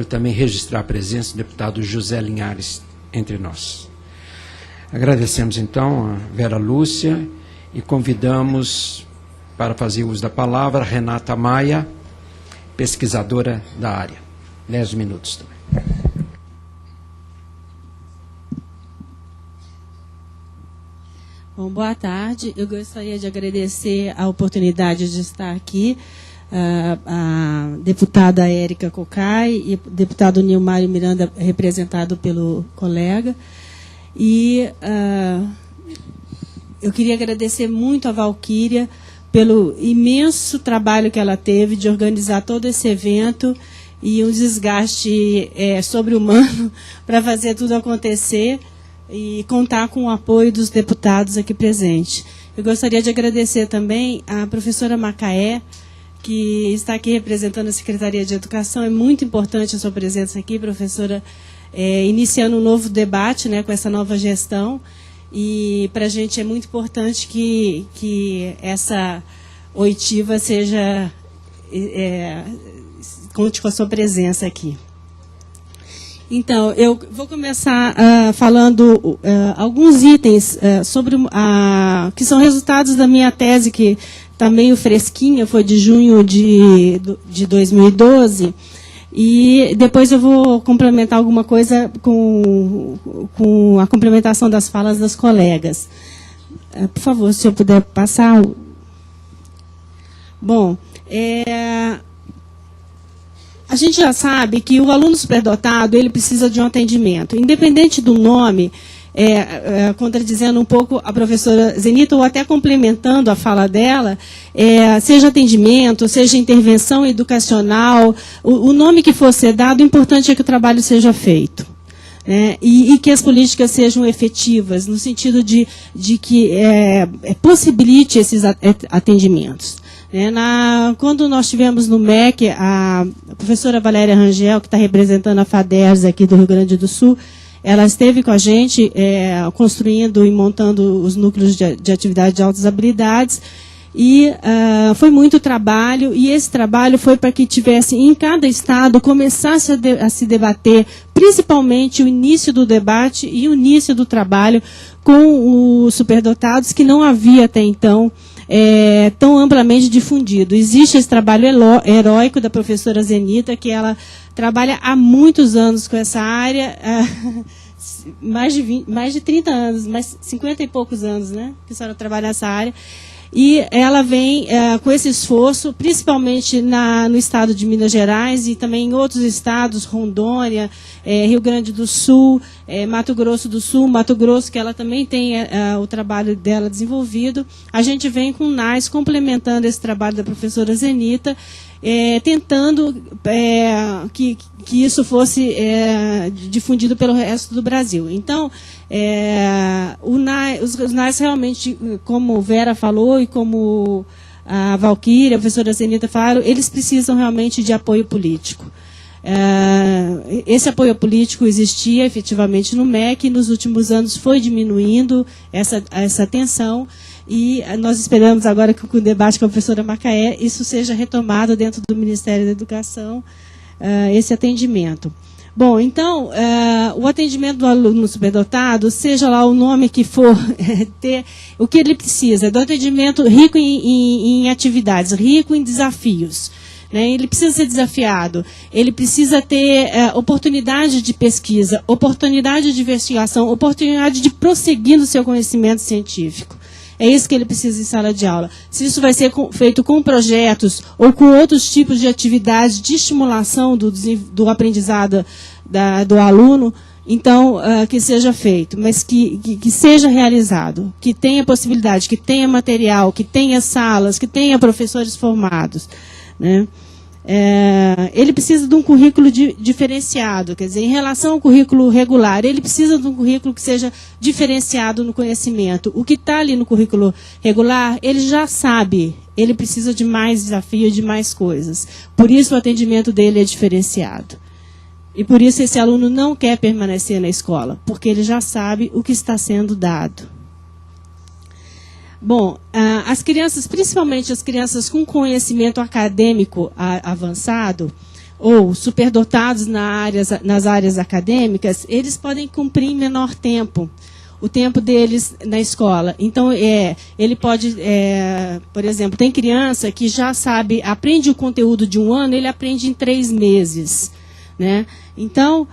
Também registrar a presença do deputado José Linhares entre nós. Agradecemos então a Vera Lúcia e convidamos para fazer uso da palavra Renata Maia, pesquisadora da área. 10 minutos também. Bom, boa tarde. Eu gostaria de agradecer a oportunidade de estar aqui. A deputada Érica Cocai e o deputado Nilmário Miranda, representado pelo colega. E eu queria agradecer muito a Valquíria pelo imenso trabalho que ela teve de organizar todo esse evento e um desgaste sobre-humano para fazer tudo acontecer e contar com o apoio dos deputados aqui presentes. Eu gostaria de agradecer também à professora Macaé, que está aqui representando a Secretaria de Educação. É muito importante a sua presença aqui, professora, iniciando um novo debate, né, com essa nova gestão. E para a gente é muito importante que essa oitiva seja conte com a sua presença aqui. Então, eu vou começar falando alguns itens sobre que são resultados da minha tese, que está meio fresquinha, foi de junho de 2012, e depois eu vou complementar alguma coisa com a complementação das falas das colegas. Por favor, se eu puder passar. Bom, a gente já sabe que o aluno superdotado, ele precisa de um atendimento. Independente do nome, contradizendo um pouco a professora Zenita, ou até complementando a fala dela, seja atendimento, seja intervenção educacional, o nome que for ser dado, o importante é que o trabalho seja feito. E que as políticas sejam efetivas, no sentido de que possibilite esses atendimentos. Quando nós tivemos no MEC, a professora Valéria Rangel, que está representando a FADERS aqui do Rio Grande do Sul, ela esteve com a gente construindo e montando os núcleos de atividade de altas habilidades, e foi muito trabalho, e esse trabalho foi para que tivesse, em cada estado, começasse a se debater, principalmente o início do debate e o início do trabalho com os superdotados, que não havia até então tão amplamente difundido. Existe esse trabalho heróico da professora Zenita, que ela trabalha há muitos anos com essa área, mais de 30 anos, mais 50 e poucos anos, né, que a senhora trabalha nessa área. E ela vem com esse esforço, principalmente no estado de Minas Gerais e também em outros estados, Rondônia, Rio Grande do Sul, Mato Grosso do Sul, Mato Grosso, que ela também tem o trabalho dela desenvolvido. A gente vem com o NAS complementando esse trabalho da professora Zenita, tentando que isso fosse difundido pelo resto do Brasil. Então, os NAS realmente, como Vera falou e como a Valquíria, a professora Zenita falaram, eles precisam realmente de apoio político. Esse apoio político existia efetivamente no MEC, e nos últimos anos foi diminuindo essa tensão, e nós esperamos agora que com o debate com a professora Macaé isso seja retomado dentro do Ministério da Educação, esse atendimento. Bom, então, o atendimento do aluno superdotado, seja lá o nome que for, ter o que ele precisa, do atendimento rico em atividades, rico em desafios. Ele precisa ser desafiado, ele precisa ter oportunidade de pesquisa, oportunidade de investigação, oportunidade de prosseguir no seu conhecimento científico. É isso que ele precisa em sala de aula. Se isso vai ser feito com projetos ou com outros tipos de atividades de estimulação do aprendizado do aluno, então, que seja feito, mas que seja realizado, que tenha possibilidade, que tenha material, que tenha salas, que tenha professores formados, né? Ele precisa de um currículo diferenciado, quer dizer, em relação ao currículo regular, ele precisa de um currículo que seja diferenciado no conhecimento. O que está ali no currículo regular, ele já sabe, ele precisa de mais desafio, de mais coisas. Por isso o atendimento dele é diferenciado. E por isso esse aluno não quer permanecer na escola, porque ele já sabe o que está sendo dado. Bom, as crianças, principalmente as crianças com conhecimento acadêmico avançado, ou superdotados nas áreas acadêmicas, eles podem cumprir em menor tempo o tempo deles na escola. Então, ele pode, por exemplo, tem criança que já sabe, aprende o conteúdo de um ano, ele aprende em 3 meses. Né? Então,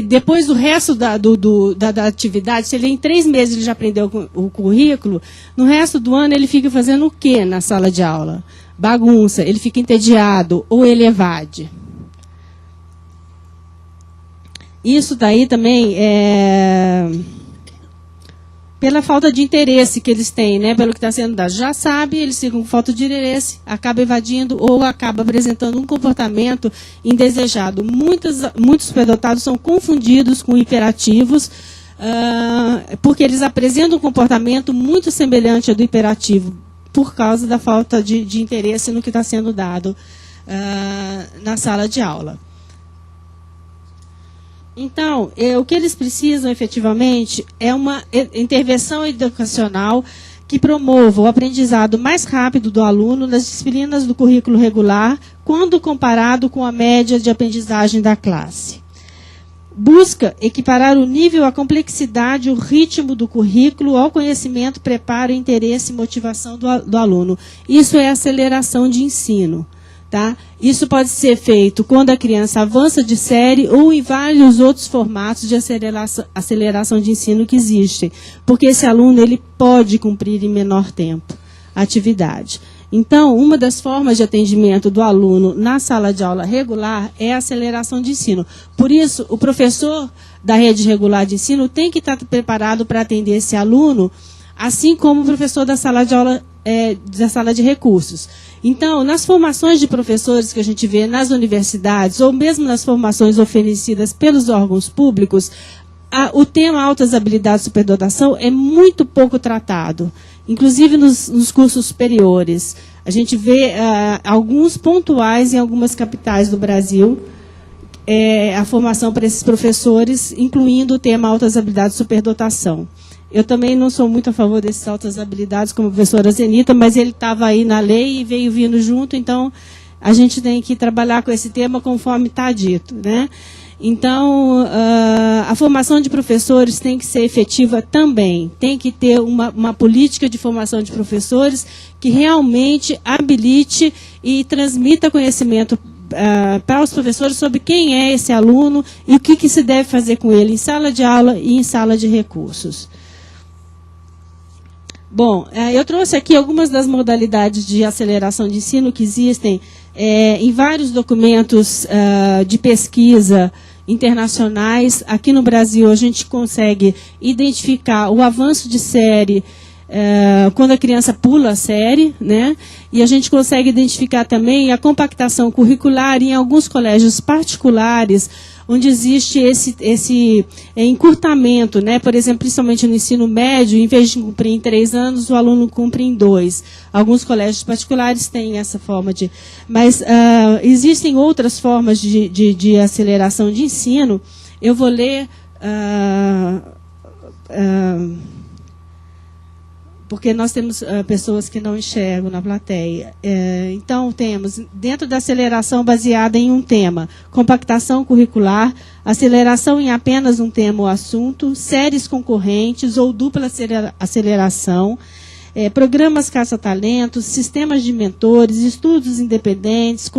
depois do resto da atividade, se ele em 3 meses ele já aprendeu o currículo, no resto do ano ele fica fazendo o quê na sala de aula? Bagunça, ele fica entediado ou ele evade. Isso daí também pela falta de interesse que eles têm, né, pelo que está sendo dado. Já sabe, eles ficam com falta de interesse, acaba evadindo ou acaba apresentando um comportamento indesejado. Muitos superdotados são confundidos com hiperativos, porque eles apresentam um comportamento muito semelhante ao do hiperativo, por causa da falta de interesse no que está sendo dado na sala de aula. Então, o que eles precisam efetivamente é uma intervenção educacional que promova o aprendizado mais rápido do aluno nas disciplinas do currículo regular, quando comparado com a média de aprendizagem da classe. Busca equiparar o nível, a complexidade, o ritmo do currículo ao conhecimento, preparo, interesse e motivação do aluno. Isso é aceleração de ensino. Tá? Isso pode ser feito quando a criança avança de série ou em vários outros formatos de aceleração de ensino que existem, porque esse aluno ele pode cumprir em menor tempo a atividade. Então, uma das formas de atendimento do aluno na sala de aula regular é a aceleração de ensino. Por isso, o professor da rede regular de ensino tem que estar preparado para atender esse aluno, assim como o professor da sala de aula da sala de recursos. Então, nas formações de professores que a gente vê nas universidades, ou mesmo nas formações oferecidas pelos órgãos públicos, o tema altas habilidades de superdotação é muito pouco tratado, inclusive nos cursos superiores. A gente vê alguns pontuais em algumas capitais do Brasil, a formação para esses professores, incluindo o tema altas habilidades de superdotação. Eu também não sou muito a favor dessas altas habilidades, como a professora Zenita, mas ele estava aí na lei e veio vindo junto, então a gente tem que trabalhar com esse tema conforme está dito. Né? Então, a formação de professores tem que ser efetiva também. Tem que ter uma política de formação de professores que realmente habilite e transmita conhecimento para os professores sobre quem é esse aluno e o que se deve fazer com ele em sala de aula e em sala de recursos. Bom, eu trouxe aqui algumas das modalidades de aceleração de ensino que existem em vários documentos de pesquisa internacionais. Aqui no Brasil, a gente consegue identificar o avanço de série quando a criança pula a série, né? E a gente consegue identificar também a compactação curricular em alguns colégios particulares, onde existe esse encurtamento, né? Por exemplo, principalmente no ensino médio, em vez de cumprir em 3 anos, o aluno cumpre em 2. Alguns colégios particulares têm essa forma de... Mas existem outras formas de aceleração de ensino. Eu vou ler... porque nós temos pessoas que não enxergam na plateia. Então, temos, dentro da aceleração baseada em um tema, compactação curricular, aceleração em apenas um tema ou assunto, séries concorrentes ou dupla aceleração, programas caça-talentos, sistemas de mentores, estudos independentes,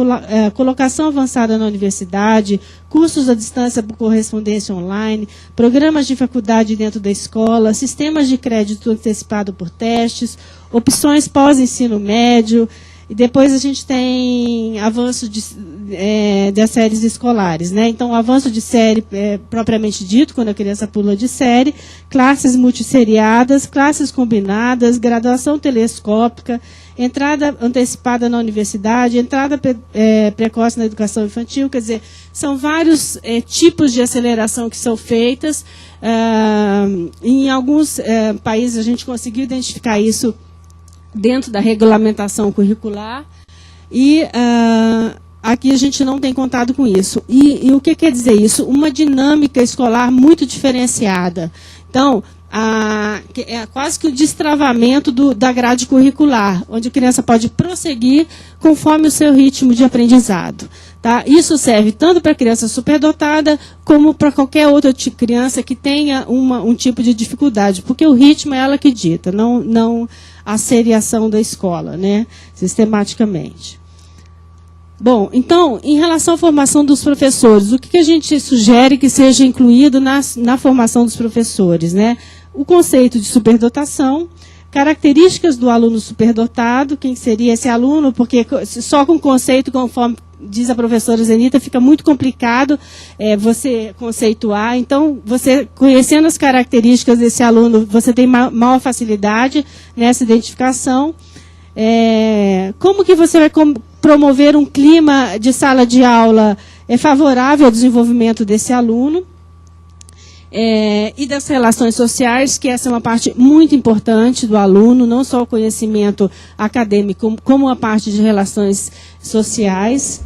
colocação avançada na universidade, cursos à distância por correspondência online, programas de faculdade dentro da escola, sistemas de crédito antecipado por testes, opções pós-ensino médio, e depois a gente tem avanço das séries escolares. Né? Então, o avanço de série propriamente dito, quando a criança pula de série, classes multisseriadas, classes combinadas, graduação telescópica, entrada antecipada na universidade, entrada precoce na educação infantil. Quer dizer, são vários tipos de aceleração que são feitas. Em alguns países a gente conseguiu identificar isso dentro da regulamentação curricular, e aqui a gente não tem contado com isso. E o que quer dizer isso? Uma dinâmica escolar muito diferenciada. Então, é quase que o destravamento da grade curricular, onde a criança pode prosseguir conforme o seu ritmo de aprendizado. Tá? Isso serve tanto para a criança superdotada, como para qualquer outra criança que tenha um tipo de dificuldade, porque o ritmo é ela que dita, não a seriação da escola, né, sistematicamente. Bom, então, em relação à formação dos professores, o que a gente sugere que seja incluído na formação dos professores, né? O conceito de superdotação, características do aluno superdotado, quem seria esse aluno, porque só com conceito, conforme diz a professora Zenita, fica muito complicado você conceituar. Então, você conhecendo as características desse aluno, você tem maior facilidade nessa identificação. Como que você vai promover um clima de sala de aula favorável ao desenvolvimento desse aluno? E das relações sociais, que essa é uma parte muito importante do aluno, não só o conhecimento acadêmico, como a parte de relações sociais.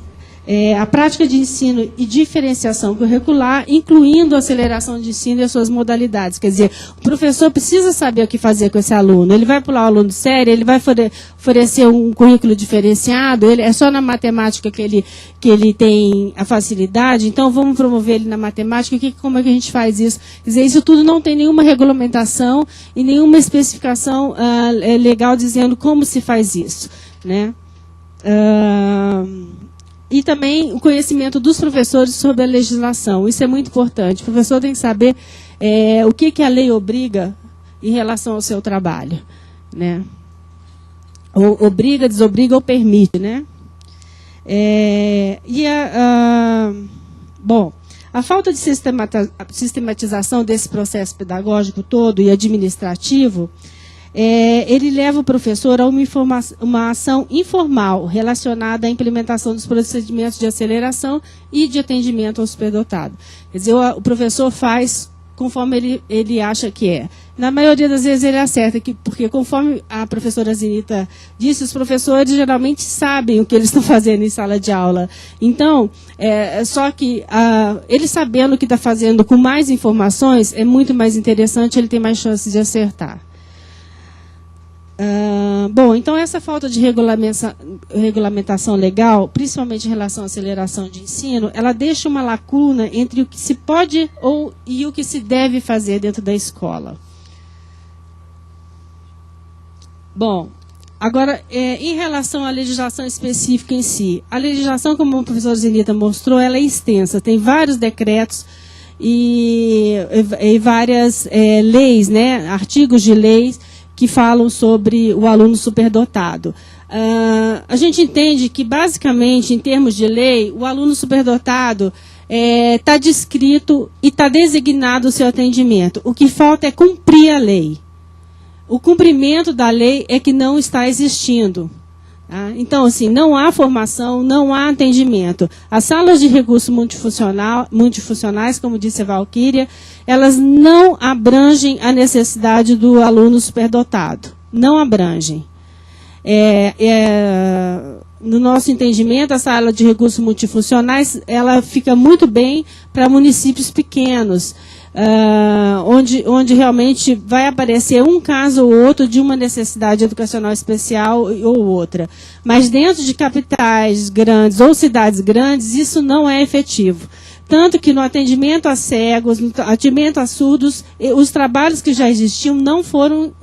A prática de ensino e diferenciação curricular, incluindo a aceleração de ensino e as suas modalidades. Quer dizer, o professor precisa saber o que fazer com esse aluno. Ele vai pular o aluno de série, ele vai oferecer um currículo diferenciado, é só na matemática que ele tem a facilidade, então vamos promover ele na matemática. Como é que a gente faz isso? Quer dizer, isso tudo não tem nenhuma regulamentação e nenhuma especificação legal dizendo como se faz isso, né? E também o conhecimento dos professores sobre a legislação. Isso é muito importante. O professor tem que saber o que a lei obriga em relação ao seu trabalho, né? Ou obriga, desobriga ou permite, né? Bom, a falta de sistematização desse processo pedagógico todo e administrativo, ele leva o professor a uma ação informal relacionada à implementação dos procedimentos de aceleração e de atendimento ao superdotado. Quer dizer, o professor faz conforme ele acha que é. Na maioria das vezes ele acerta, porque conforme a professora Zenita disse, os professores geralmente sabem o que eles estão fazendo em sala de aula. Então, só que ele sabendo o que está fazendo com mais informações, é muito mais interessante, ele tem mais chances de acertar. Bom, então essa falta de regulamentação legal, principalmente em relação à aceleração de ensino, ela deixa uma lacuna entre o que se pode e o que se deve fazer dentro da escola. Bom, agora, em relação à legislação específica em si, a legislação, como a professora Zenita mostrou, ela é extensa, tem vários decretos e várias leis, né, artigos de leis, que falam sobre o aluno superdotado. A gente entende que, basicamente, em termos de lei, o aluno superdotado está descrito e está designado o seu atendimento. O que falta é cumprir a lei. O cumprimento da lei é que não está existindo. Tá? Então, assim, não há formação, não há atendimento. As salas de recursos multifuncionais, como disse a Valquíria, elas não abrangem a necessidade do aluno superdotado. Não abrangem. No nosso entendimento, a sala de recursos multifuncionais, ela fica muito bem para municípios pequenos, onde realmente vai aparecer um caso ou outro de uma necessidade educacional especial ou outra. Mas dentro de capitais grandes ou cidades grandes, isso não é efetivo. Tanto que no atendimento a cegos, no atendimento a surdos, os trabalhos que já existiam não foram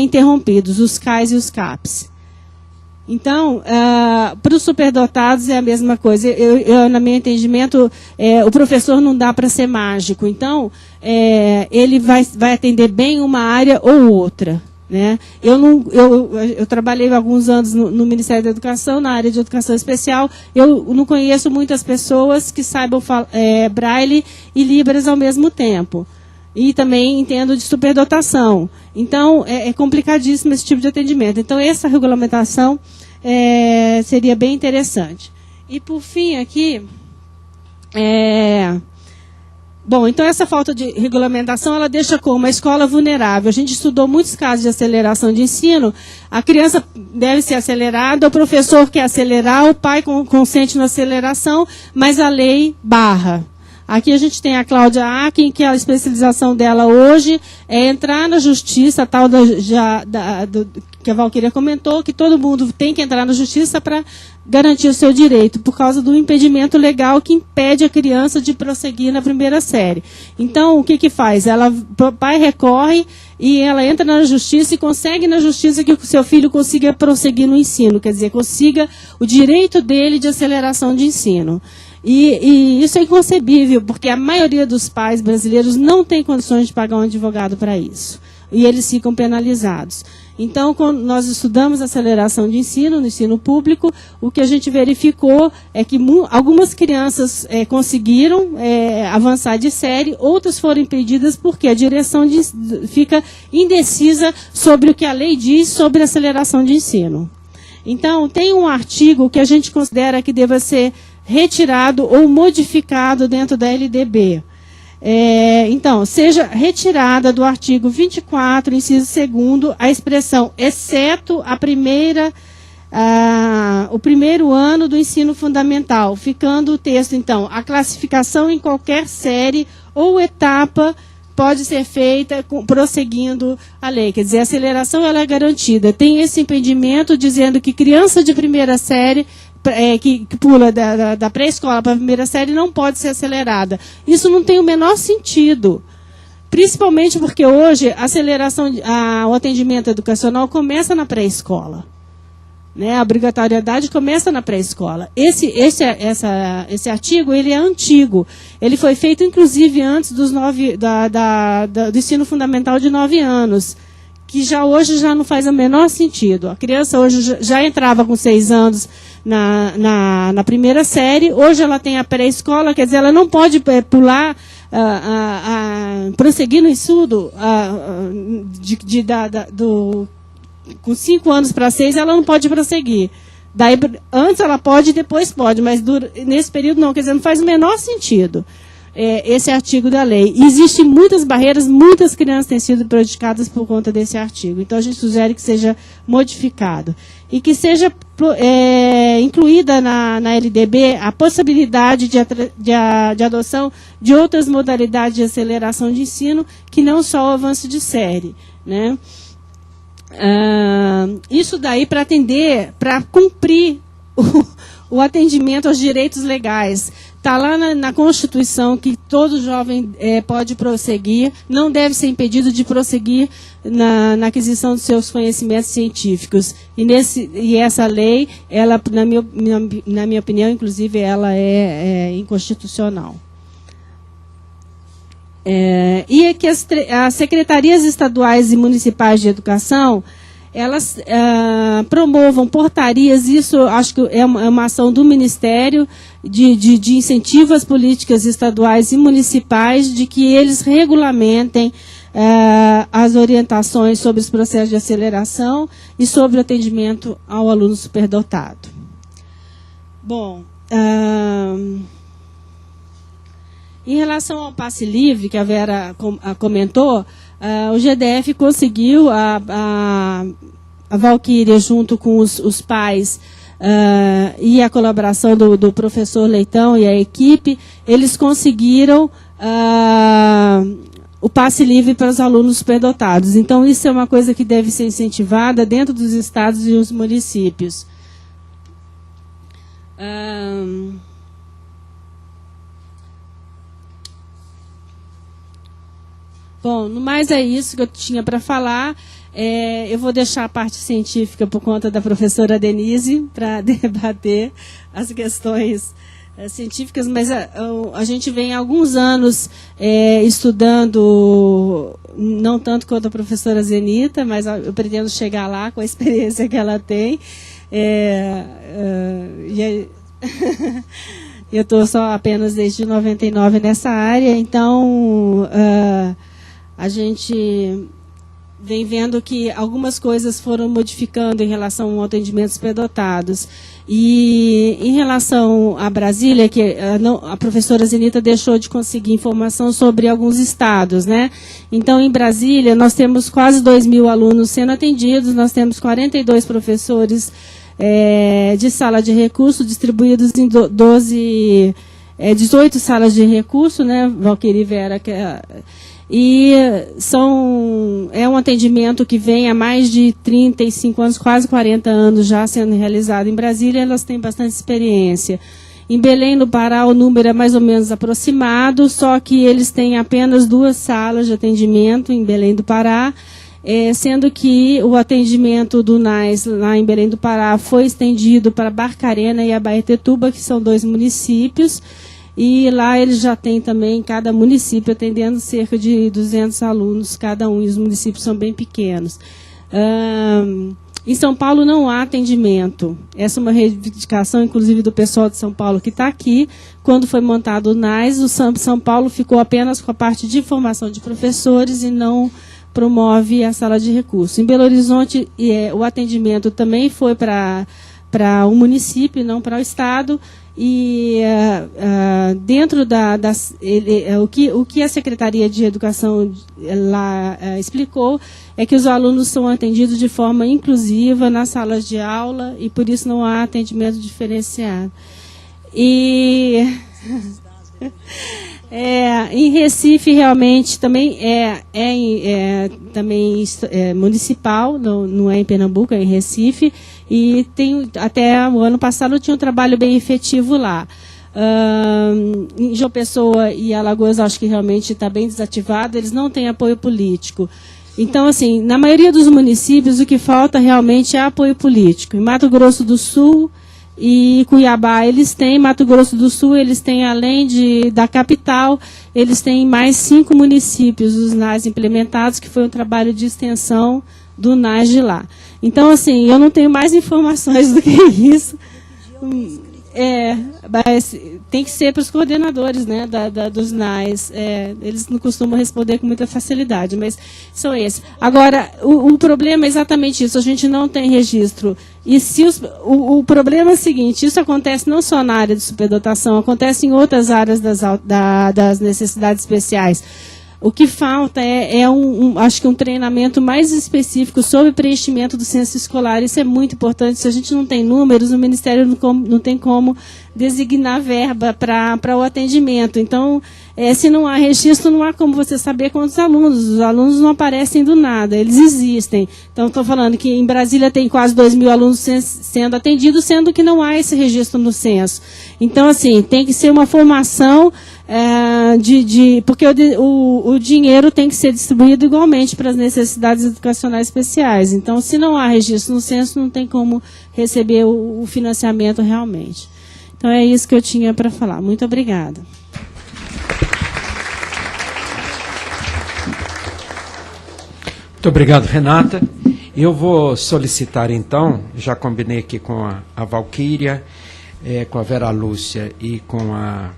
interrompidos, os CAIS e os CAPs. Então, para os superdotados é a mesma coisa. No meu entendimento, o professor não dá para ser mágico. Então, ele vai atender bem uma área ou outra. Né? Eu trabalhei alguns anos no Ministério da Educação, na área de educação especial. Eu não conheço muitas pessoas que saibam Braille e Libras ao mesmo tempo. E também entendo de superdotação. Então, é complicadíssimo esse tipo de atendimento. Então, essa regulamentação seria bem interessante. E, por fim, aqui... Bom, então essa falta de regulamentação, ela deixa como a escola vulnerável. A gente estudou muitos casos de aceleração de ensino. A criança deve ser acelerada, o professor quer acelerar, o pai consente na aceleração, mas a lei barra. Aqui a gente tem a Cláudia Akin, que a especialização dela hoje é entrar na justiça, tal que a Valquíria comentou, que todo mundo tem que entrar na justiça para garantir o seu direito, por causa do impedimento legal que impede a criança de prosseguir na primeira série. Então, o que faz? O pai recorre e ela entra na justiça e consegue na justiça que o seu filho consiga prosseguir no ensino, quer dizer, consiga o direito dele de aceleração de ensino. E isso é inconcebível, porque a maioria dos pais brasileiros não tem condições de pagar um advogado para isso. E eles ficam penalizados. Então, quando nós estudamos aceleração de ensino, no ensino público, o que a gente verificou é que algumas crianças conseguiram avançar de série, outras foram impedidas porque a direção fica indecisa sobre o que a lei diz sobre aceleração de ensino. Então, tem um artigo que a gente considera que deva ser retirado ou modificado dentro da LDB. Então, seja retirada do artigo 24, inciso 2º, a expressão exceto o primeiro ano do ensino fundamental, ficando o texto, então, a classificação em qualquer série ou etapa pode ser feita prosseguindo a lei. Quer dizer, a aceleração ela é garantida. Tem esse impedimento dizendo que criança de primeira série que pula da pré-escola para a primeira série não pode ser acelerada. Isso não tem o menor sentido. Principalmente porque hoje a aceleração, o atendimento educacional começa na pré-escola. Né? A obrigatoriedade começa na pré-escola. Esse artigo ele é antigo. Ele foi feito, inclusive, antes do ensino fundamental de 9 anos. Que hoje já não faz o menor sentido. A criança hoje já entrava com 6 anos na primeira série, hoje ela tem a pré-escola, quer dizer, ela não pode pular, prosseguir no estudo com 5 anos para 6, ela não pode prosseguir. Daí, antes ela pode e depois pode, mas nesse período não, quer dizer, não faz o menor sentido. Esse artigo da lei. Existem muitas barreiras, muitas crianças têm sido prejudicadas por conta desse artigo. Então, a gente sugere que seja modificado. E que seja incluída na LDB a possibilidade de adoção de outras modalidades de aceleração de ensino, que não só o avanço de série. Né? Isso daí para cumprir o atendimento aos direitos legais. Está lá na Constituição que todo jovem pode prosseguir, não deve ser impedido de prosseguir na aquisição dos seus conhecimentos científicos. E essa lei, ela, na minha opinião, inclusive, ela é inconstitucional. E é que as secretarias estaduais e municipais de educação, elas promovam portarias, isso acho que é uma ação do Ministério, de incentivo às políticas estaduais e municipais, de que eles regulamentem as orientações sobre os processos de aceleração e sobre o atendimento ao aluno superdotado. Bom, em relação ao passe livre, que a Vera comentou, o GDF conseguiu, a Valquíria, junto com os pais e a colaboração do professor Leitão e a equipe, eles conseguiram o passe livre para os alunos superdotados. Então, isso é uma coisa que deve ser incentivada dentro dos estados e os municípios. Bom, no mais é isso que eu tinha para falar. Eu vou deixar a parte científica por conta da professora Denise para debater as questões científicas, mas a gente vem há alguns anos estudando, não tanto quanto a professora Zenita, mas eu pretendo chegar lá com a experiência que ela tem. Eu estou só apenas desde 99 nessa área, então a gente vem vendo que algumas coisas foram modificando em relação ao atendimento superdotados. E em relação a Brasília, que a professora Zenita deixou de conseguir informação sobre alguns estados, né? Então, em Brasília, nós temos quase 2.000 alunos sendo atendidos, nós temos 42 professores de sala de recurso distribuídos em 12 18 salas de recurso, né, Valquíria e Vera, e é um atendimento que vem há mais de 35 anos, quase 40 anos já sendo realizado em Brasília, elas têm bastante experiência. Em Belém, no Pará, o número é mais ou menos aproximado, só que eles têm apenas 2 salas de atendimento em Belém do Pará, sendo que o atendimento do NAS lá em Belém do Pará foi estendido para Barcarena e Abaetetuba, que são 2 municípios, e lá eles já têm também, cada município atendendo cerca de 200 alunos cada um, e os municípios são bem pequenos. Em São Paulo não há atendimento. Essa é uma reivindicação, inclusive, do pessoal de São Paulo que está aqui. Quando foi montado o NAS, o São Paulo ficou apenas com a parte de formação de professores e não promove a sala de recurso. Em Belo Horizonte, o atendimento também foi para o município, não para o Estado. E dentro o que a Secretaria de Educação lá explicou é que os alunos são atendidos de forma inclusiva nas salas de aula e por isso não há atendimento diferenciado. E em Recife realmente também também municipal, não é em Pernambuco, é em Recife. E até o ano passado tinha um trabalho bem efetivo lá. Em João Pessoa e Alagoas, acho que realmente está bem desativado, eles não têm apoio político. Então, assim, na maioria dos municípios, o que falta realmente é apoio político. Em Mato Grosso do Sul e Cuiabá, eles têm. Mato Grosso do Sul, eles têm, além da capital, eles têm mais 5 municípios, os NAS implementados, que foi um trabalho de extensão do NAS de lá. Então, assim, eu não tenho mais informações do que isso. Mas tem que ser para os coordenadores, né, dos NAS. Eles não costumam responder com muita facilidade, mas são esses. Agora, o problema é exatamente isso, a gente não tem registro. E o problema é o seguinte, isso acontece não só na área de superdotação, acontece em outras áreas das necessidades especiais. O que falta acho que um treinamento mais específico sobre preenchimento do censo escolar. Isso é muito importante. Se a gente não tem números, o Ministério não tem como designar verba para o atendimento. Então, se não há registro, não há como você saber quantos alunos. Os alunos não aparecem do nada, eles existem. Então, estou falando que em Brasília tem quase 2.000 alunos sendo atendidos, sendo que não há esse registro no censo. Então, assim, tem que ser uma formação... porque o dinheiro tem que ser distribuído igualmente para as necessidades educacionais especiais. Então, se não há registro no censo, não tem como receber o financiamento realmente. Então, é isso que eu tinha para falar. Muito obrigada. Muito obrigado, Renata. Eu vou solicitar, então, já combinei aqui com a Valquíria, com a Vera Lúcia e com a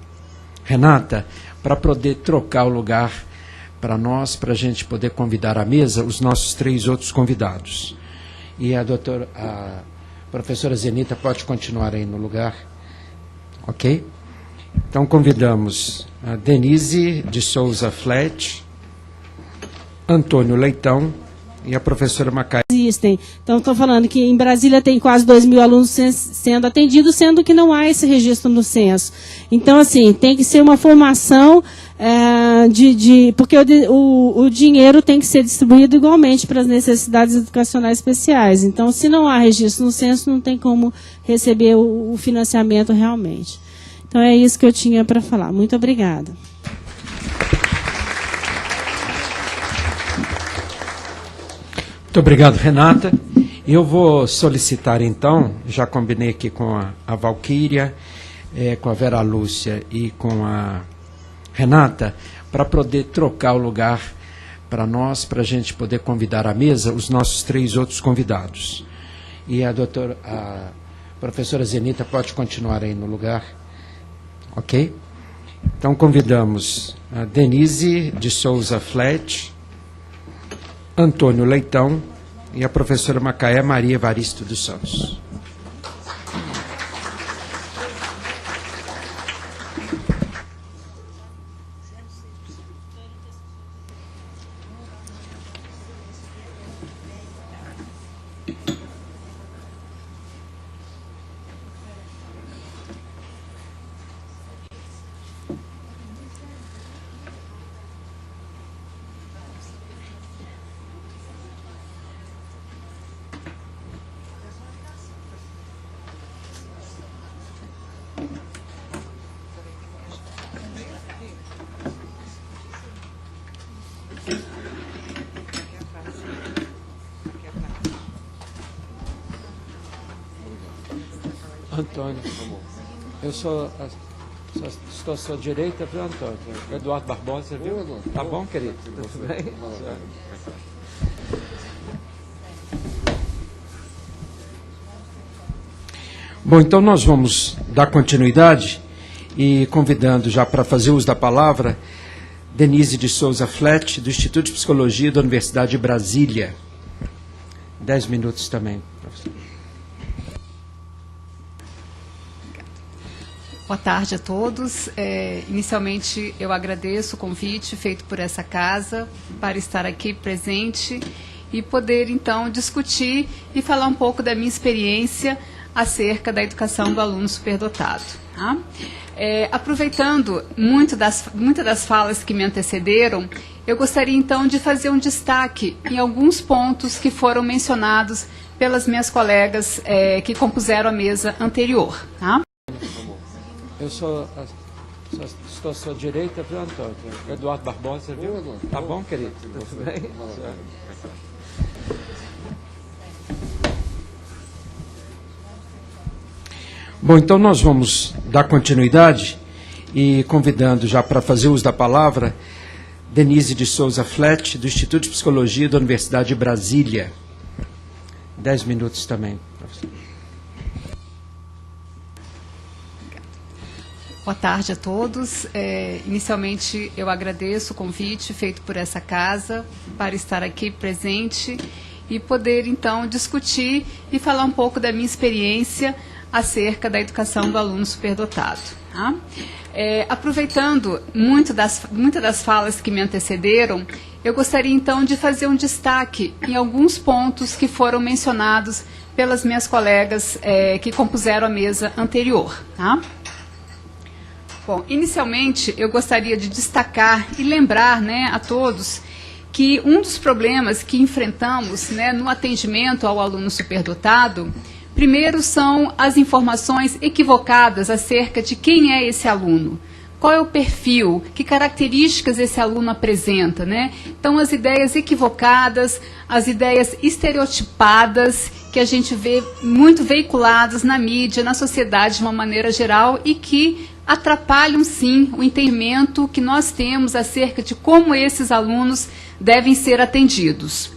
Renata, para poder trocar o lugar para nós, para a gente poder convidar à mesa os nossos 3 outros convidados. E a professora Zenita pode continuar aí no lugar, ok? Então convidamos a Denise de Souza Flet, Antônio Leitão e a professora Macaé. Existem. Então, estou falando que em Brasília tem quase 2.000 alunos sendo atendidos, sendo que não há esse registro no censo. Então, assim, tem que ser uma formação porque o dinheiro tem que ser distribuído igualmente para as necessidades educacionais especiais. Então, se não há registro no censo, não tem como receber o financiamento realmente. Então, é isso que eu tinha para falar. Muito obrigada. Muito obrigado, Renata. Eu vou solicitar, então, já combinei aqui com a Valquíria, com a Vera Lúcia e com a Renata, para poder trocar o lugar para nós, para a gente poder convidar à mesa os nossos 3 outros convidados. E a professora Zenita pode continuar aí no lugar, ok? Então convidamos a Denise de Souza Flet, Antônio Leitão e a professora Macaé Maria Evaristo dos Santos. Antônio. Eu estou à sua direita, viu, Antônio? Eduardo Barbosa, viu? Tá bom, querido? Tudo bem? Bom, então nós vamos dar continuidade e convidando já para fazer uso da palavra Denise de Souza Flett, do Instituto de Psicologia da Universidade de Brasília. 10 minutos também, professor. Boa tarde a todos. Inicialmente, eu agradeço o convite feito por essa casa para estar aqui presente e poder, então, discutir e falar um pouco da minha experiência acerca da educação do aluno superdotado. Tá? Aproveitando muitas das falas que me antecederam, eu gostaria, então, de fazer um destaque em alguns pontos que foram mencionados pelas minhas colegas que compuseram a mesa anterior. Tá? Eu estou à sua direita, viu, Antônio? Eduardo Barbosa, viu? Tá bom, querido? Tudo bem? Bom, então nós vamos dar continuidade e convidando já para fazer uso da palavra Denise de Souza Flett, do Instituto de Psicologia da Universidade de Brasília. 10 minutos também, professor. Boa tarde a todos. Inicialmente, eu agradeço o convite feito por essa casa para estar aqui presente e poder, então, discutir e falar um pouco da minha experiência acerca da educação do aluno superdotado. Tá? Aproveitando muitas das falas que me antecederam, eu gostaria, então, de fazer um destaque em alguns pontos que foram mencionados pelas minhas colegas que compuseram a mesa anterior. Tá? Bom, inicialmente, eu gostaria de destacar e lembrar, né, a todos que um dos problemas que enfrentamos, né, no atendimento ao aluno superdotado, primeiro são as informações equivocadas acerca de quem é esse aluno, qual é o perfil, que características esse aluno apresenta, né? Então, as ideias equivocadas, as ideias estereotipadas que a gente vê muito veiculadas na mídia, na sociedade de uma maneira geral e que atrapalham, sim, o entendimento que nós temos acerca de como esses alunos devem ser atendidos.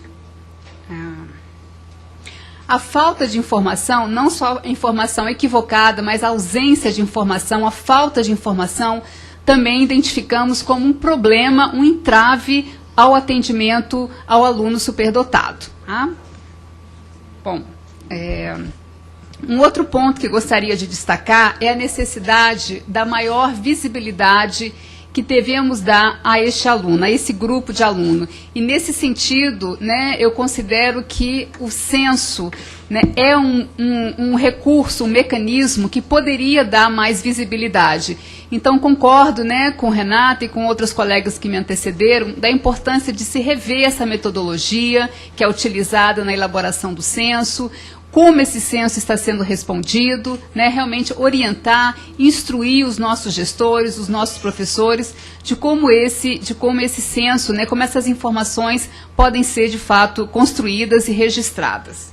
A falta de informação, não só a informação equivocada, mas a ausência de informação, a falta de informação, também identificamos como um problema, um entrave ao atendimento ao aluno superdotado. Tá? Bom, um outro ponto que gostaria de destacar é a necessidade da maior visibilidade que devemos dar a este aluno, a esse grupo de aluno. E nesse sentido, né, eu considero que o censo, né, é um recurso, um mecanismo que poderia dar mais visibilidade. Então, concordo, né, com Renata e com outros colegas que me antecederam da importância de se rever essa metodologia que é utilizada na elaboração do censo, como esse censo está sendo respondido, né, realmente orientar, instruir os nossos gestores, os nossos professores, de como esse censo, né, como essas informações podem ser, de fato, construídas e registradas.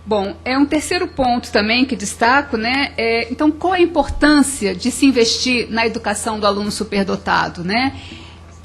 Bom, um terceiro ponto também que destaco, né, então, qual a importância de se investir na educação do aluno superdotado, né?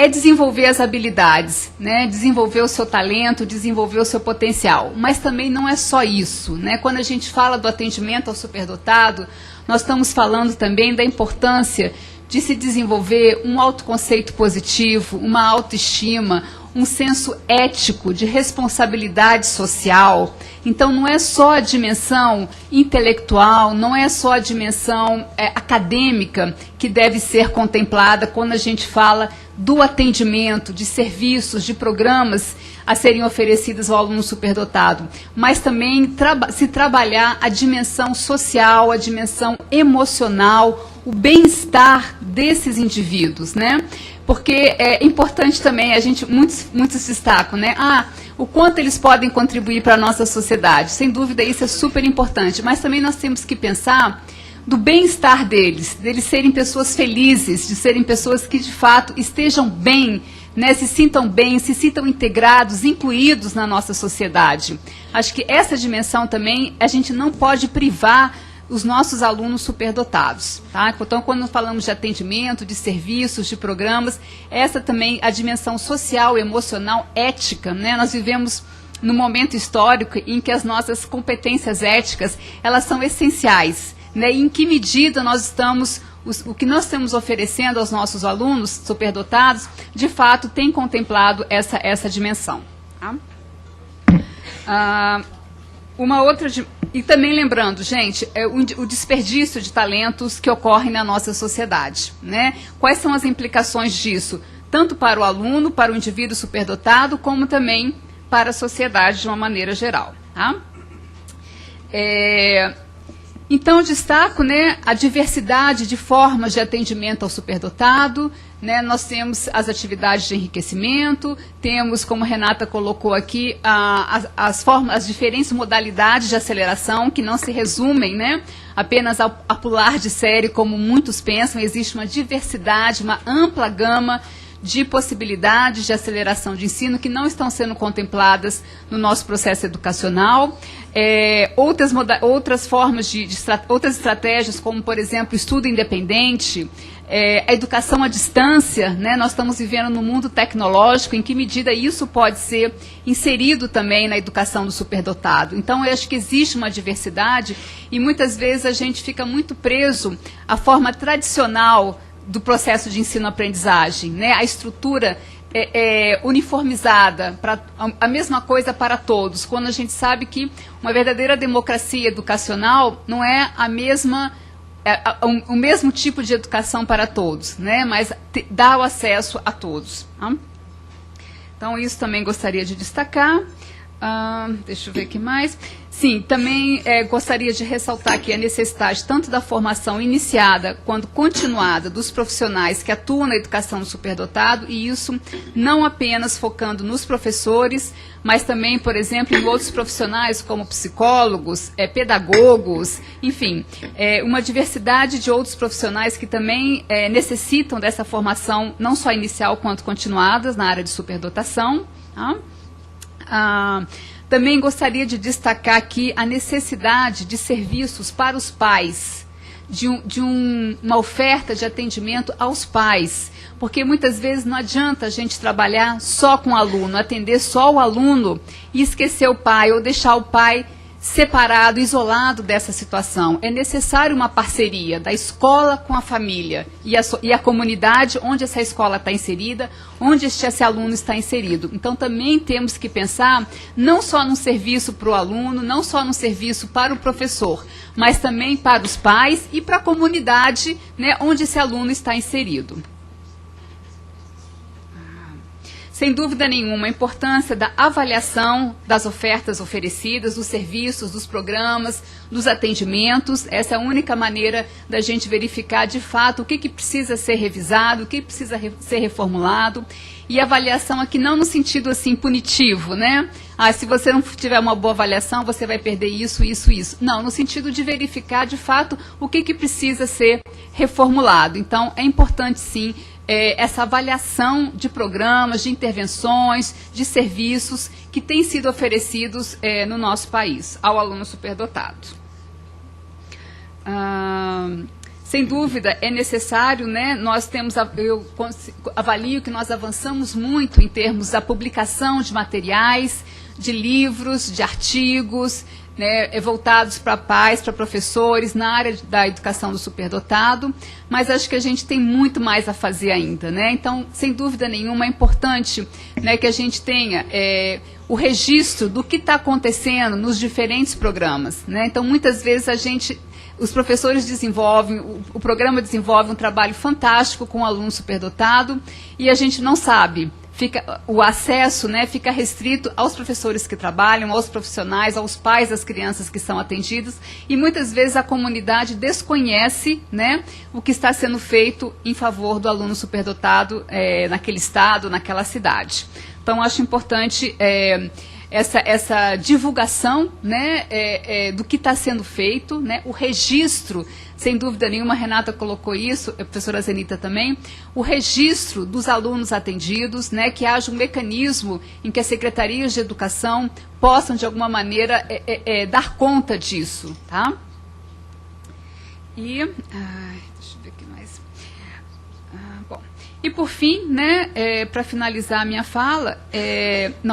É desenvolver as habilidades, né? Desenvolver o seu talento, desenvolver o seu potencial. Mas também não é só isso, né? Quando a gente fala do atendimento ao superdotado, nós estamos falando também da importância de se desenvolver um autoconceito positivo, uma autoestima, um senso ético de responsabilidade social. Então, não é só a dimensão intelectual, não é só a dimensão acadêmica que deve ser contemplada quando a gente fala do atendimento, de serviços, de programas a serem oferecidos ao aluno superdotado, mas também se trabalhar a dimensão social, a dimensão emocional, o bem-estar desses indivíduos, né? Porque é importante também, muitos destacam, né? O quanto eles podem contribuir para a nossa sociedade. Sem dúvida, isso é super importante, mas também nós temos que pensar do bem-estar deles serem pessoas felizes, de serem pessoas que, de fato, estejam bem né, se sintam bem, se sintam integrados, incluídos na nossa sociedade. Acho que essa dimensão também a gente não pode privar os nossos alunos superdotados. Tá? Então, quando falamos de atendimento, de serviços, de programas, essa também a dimensão social, emocional, ética, né? Nós vivemos num momento histórico em que as nossas competências éticas, elas são essenciais, né? E em que medida nós estamos, o que nós estamos oferecendo aos nossos alunos superdotados, de fato, tem contemplado essa dimensão. Tá? Uma outra... E também lembrando, gente, o desperdício de talentos que ocorre na nossa sociedade, né? Quais são as implicações disso? Tanto para o aluno, para o indivíduo superdotado, como também para a sociedade de uma maneira geral. Tá? Então, destaco, né, a diversidade de formas de atendimento ao superdotado, né? Nós temos as atividades de enriquecimento, temos, como Renata colocou aqui, as diferentes modalidades de aceleração, que não se resumem, né, apenas a pular de série, como muitos pensam. Existe uma diversidade, uma ampla gama de possibilidades de aceleração de ensino que não estão sendo contempladas no nosso processo educacional. Outras formas outras estratégias, como, por exemplo, estudo independente, a educação à distância, né? Nós estamos vivendo num mundo tecnológico, em que medida isso pode ser inserido também na educação do superdotado. Então, eu acho que existe uma diversidade e muitas vezes a gente fica muito preso à forma tradicional do processo de ensino-aprendizagem, né? A estrutura uniformizada, a mesma coisa para todos, quando a gente sabe que uma verdadeira democracia educacional não é o mesmo tipo de educação para todos, né? Mas dá o acesso a todos. Tá? Então, isso também gostaria de destacar. Deixa eu ver aqui mais. Sim, também gostaria de ressaltar aqui a necessidade tanto da formação iniciada quanto continuada dos profissionais que atuam na educação do superdotado, e isso não apenas focando nos professores, mas também, por exemplo, em outros profissionais como psicólogos, pedagogos, enfim, uma diversidade de outros profissionais que também necessitam dessa formação, não só inicial quanto continuadas na área de superdotação. Tá? Também gostaria de destacar aqui a necessidade de serviços para os pais, uma oferta de atendimento aos pais, porque muitas vezes não adianta a gente trabalhar só com o aluno, atender só o aluno e esquecer o pai, ou deixar o pai separado, isolado dessa situação. É necessário uma parceria da escola com a família e a comunidade onde essa escola está inserida, onde esse aluno está inserido. Então, também temos que pensar não só no serviço para o aluno, não só no serviço para o professor, mas também para os pais e para a comunidade, né, onde esse aluno está inserido. Sem dúvida nenhuma, a importância da avaliação das ofertas oferecidas, dos serviços, dos programas, dos atendimentos. Essa é a única maneira da gente verificar, de fato, o que precisa ser revisado, o que precisa ser reformulado. E avaliação aqui não no sentido assim punitivo, né? Se você não tiver uma boa avaliação, você vai perder isso, isso, isso. Não, no sentido de verificar, de fato, o que precisa ser reformulado. Então, é importante, sim, essa avaliação de programas, de intervenções, de serviços que têm sido oferecidos no nosso país ao aluno superdotado. Sem dúvida, é necessário, né, eu avalio que nós avançamos muito em termos da publicação de materiais, de livros, de artigos, né, voltados para pais, para professores, na área da educação do superdotado, mas acho que a gente tem muito mais a fazer ainda, né? Então, sem dúvida nenhuma, é importante, né, que a gente tenha o registro do que está acontecendo nos diferentes programas, né? Então, muitas vezes os professores desenvolvem, o programa desenvolve um trabalho fantástico com o aluno superdotado e a gente não sabe. O acesso, né, fica restrito aos professores que trabalham, aos profissionais, aos pais das crianças que são atendidas, e muitas vezes a comunidade desconhece, né, o que está sendo feito em favor do aluno superdotado naquele estado, naquela cidade. Então, acho importante essa divulgação, né, do que está sendo feito, né, o registro, sem dúvida nenhuma, a Renata colocou isso, a professora Zenita também, o registro dos alunos atendidos, né, que haja um mecanismo em que as secretarias de educação possam, de alguma maneira, dar conta disso, tá? E, deixa eu ver aqui mais. Bom, e por fim, né, para finalizar a minha fala,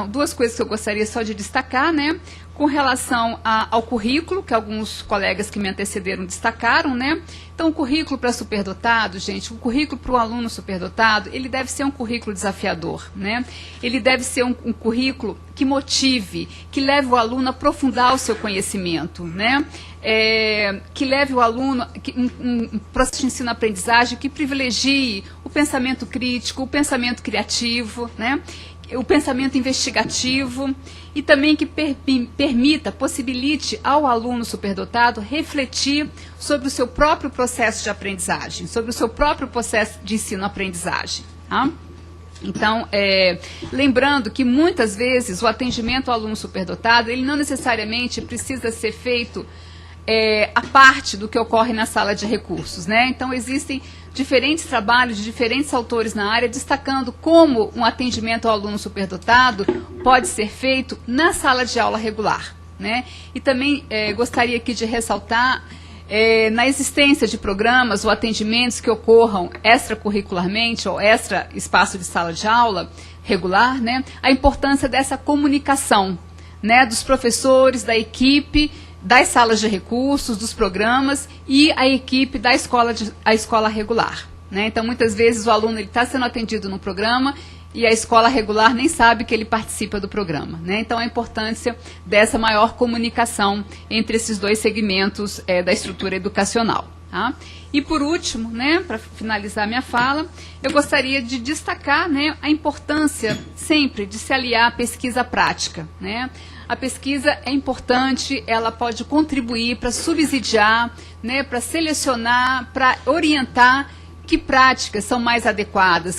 duas coisas que eu gostaria só de destacar, né, com relação ao currículo, que alguns colegas que me antecederam destacaram, né? Então, o currículo para superdotado, gente, o currículo para o aluno superdotado, ele deve ser um currículo desafiador, né? Ele deve ser um currículo que motive, que leve o aluno a aprofundar o seu conhecimento, né? Que leve o aluno um processo de ensino-aprendizagem que privilegie o pensamento crítico, o pensamento criativo, né? O pensamento investigativo e também que possibilite ao aluno superdotado refletir sobre o seu próprio processo de aprendizagem, sobre o seu próprio processo de ensino-aprendizagem. Tá? Então, lembrando que muitas vezes o atendimento ao aluno superdotado, ele não necessariamente precisa ser feito a parte do que ocorre na sala de recursos, né? Então, existem diferentes trabalhos de diferentes autores na área, destacando como um atendimento ao aluno superdotado pode ser feito na sala de aula regular, né? E também gostaria aqui de ressaltar na existência de programas ou atendimentos que ocorram extracurricularmente ou extra espaço de sala de aula regular, né? A importância dessa comunicação, né? Dos professores, da equipe, das salas de recursos, dos programas e a equipe da escola regular, né? Então, muitas vezes o aluno está sendo atendido no programa e a escola regular nem sabe que ele participa do programa, né? Então, a importância dessa maior comunicação entre esses dois segmentos da estrutura educacional. Tá? E, por último, né, para finalizar minha fala, eu gostaria de destacar, né, a importância sempre de se aliar à pesquisa prática, né? A pesquisa é importante, ela pode contribuir para subsidiar, né, para selecionar, para orientar que práticas são mais adequadas,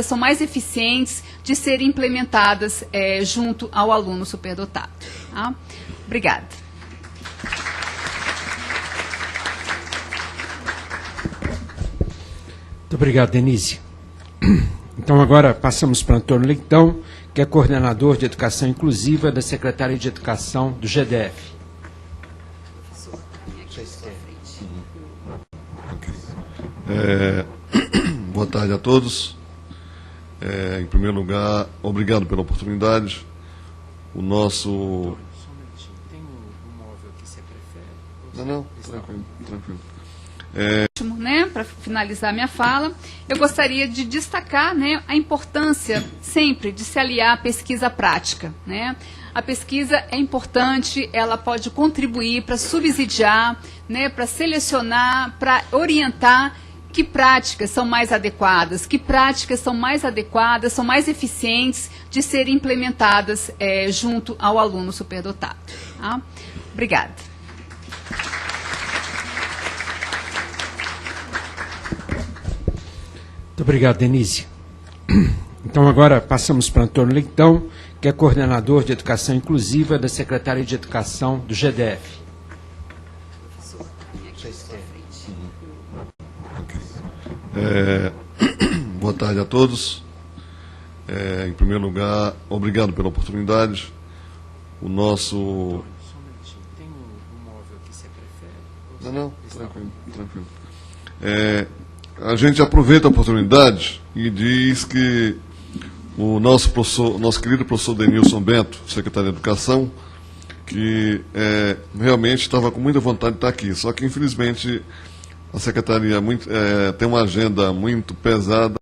são mais eficientes de serem implementadas junto ao aluno superdotado. Tá? Obrigada. Muito obrigado, Denise. Então, agora passamos para Antônio Leitão, que é coordenador de Educação Inclusiva da Secretaria de Educação do GDF. Boa tarde a todos. Em primeiro lugar, obrigado pela oportunidade. O nosso... Só um minutinho. Tem um móvel aqui, você prefere? Não, tranquilo. Né, para finalizar minha fala, eu gostaria de destacar, né, a importância sempre de se aliar à pesquisa prática, né? A pesquisa é importante, ela pode contribuir para subsidiar, né, para selecionar, para orientar que práticas são mais adequadas, são mais eficientes de serem implementadas junto ao aluno superdotado. Tá? Obrigada. Muito obrigado, Denise. Então, agora passamos para Antônio Leitão, que é coordenador de Educação Inclusiva da Secretaria de Educação do GDF. Boa tarde a todos. Em primeiro lugar, obrigado pela oportunidade. O nosso... Só um minutinho. Tem um móvel aqui, você prefere? Não, tranquilo. A gente aproveita a oportunidade e diz que o nosso querido professor Denilson Bento, secretário de Educação, que realmente estava com muita vontade de estar aqui, só que infelizmente a secretaria tem uma agenda muito pesada.